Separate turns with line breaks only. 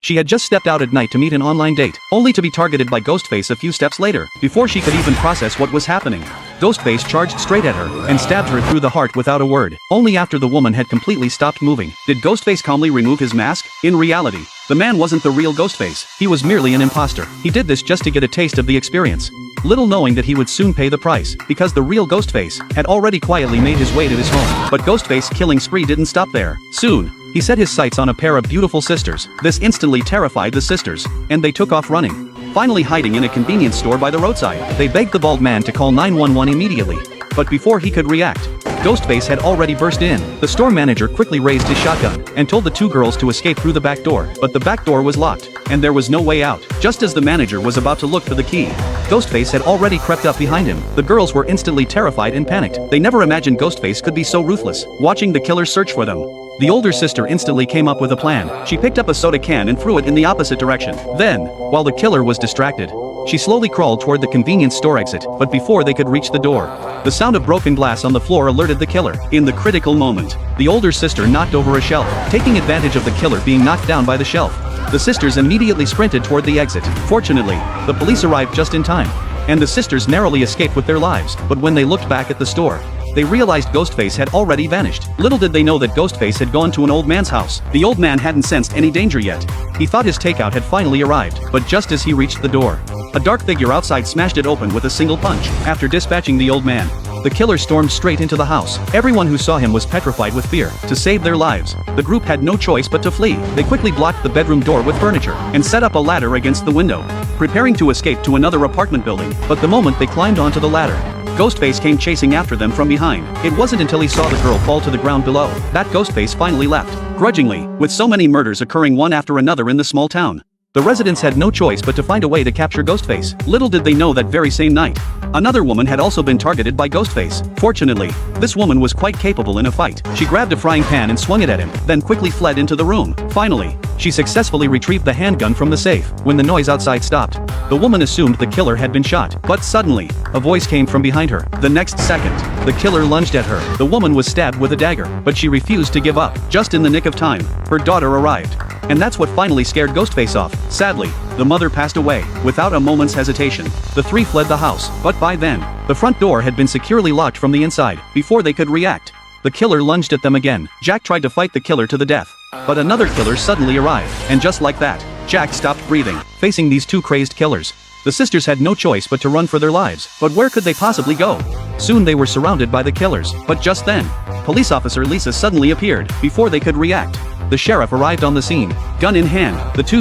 She had just stepped out at night to meet an online date, only to be targeted by Ghostface a few steps later. Before she could even process what was happening, Ghostface charged straight at her and stabbed her through the heart without a word. Only after the woman had completely stopped moving did Ghostface calmly remove his mask. In reality, the man wasn't the real Ghostface. He was merely an imposter. He did this just to get a taste of the experience, little knowing that he would soon pay the price, because the real Ghostface had already quietly made his way to his home. But Ghostface's killing spree didn't stop there. Soon, he set his sights on a pair of beautiful sisters. This instantly terrified the sisters, and they took off running. Finally hiding in a convenience store by the roadside, they begged the bald man to call 911 immediately. But before he could react, Ghostface had already burst in. The store manager quickly raised his shotgun and told the two girls to escape through the back door, but the back door was locked, and there was no way out. Just as the manager was about to look for the key, Ghostface had already crept up behind him. The girls were instantly terrified and panicked. They never imagined Ghostface could be so ruthless, watching the killer search for them. The older sister instantly came up with a plan. She picked up a soda can and threw it in the opposite direction. Then, while the killer was distracted, she slowly crawled toward the convenience store exit, but before they could reach the door, the sound of broken glass on the floor alerted the killer. In the critical moment, the older sister knocked over a shelf, taking advantage of the killer being knocked down by the shelf. The sisters immediately sprinted toward the exit. Fortunately, the police arrived just in time, and the sisters narrowly escaped with their lives. But when they looked back at the store, they realized Ghostface had already vanished. Little did they know that Ghostface had gone to an old man's house. The old man hadn't sensed any danger yet. He thought his takeout had finally arrived, but just as he reached the door, a dark figure outside smashed it open with a single punch. After dispatching the old man, the killer stormed straight into the house. Everyone who saw him was petrified with fear. To save their lives, the group had no choice but to flee. They quickly blocked the bedroom door with furniture and set up a ladder against the window, preparing to escape to another apartment building. But the moment they climbed onto the ladder, Ghostface came chasing after them from behind. It wasn't until he saw the girl fall to the ground below that Ghostface finally left, grudgingly. With so many murders occurring one after another in the small town, the residents had no choice but to find a way to capture Ghostface. Little did they know that very same night, another woman had also been targeted by Ghostface. Fortunately, this woman was quite capable in a fight. She grabbed a frying pan and swung it at him, then quickly fled into the room. Finally, she successfully retrieved the handgun from the safe. When the noise outside stopped, the woman assumed the killer had been shot. But suddenly, a voice came from behind her. The next second, the killer lunged at her. The woman was stabbed with a dagger, but she refused to give up. Just in the nick of time, her daughter arrived. And that's what finally scared Ghostface off. Sadly, the mother passed away. Without a moment's hesitation, the three fled the house. But by then, the front door had been securely locked from the inside. Before they could react, the killer lunged at them again. Jack tried to fight the killer to the death, but another killer suddenly arrived. And just like that, Jack stopped breathing. Facing these two crazed killers, the sisters had no choice but to run for their lives. But where could they possibly go? Soon they were surrounded by the killers. But just then, police officer Lisa suddenly appeared. Before they could react, the sheriff arrived on the scene. Gun in hand, the two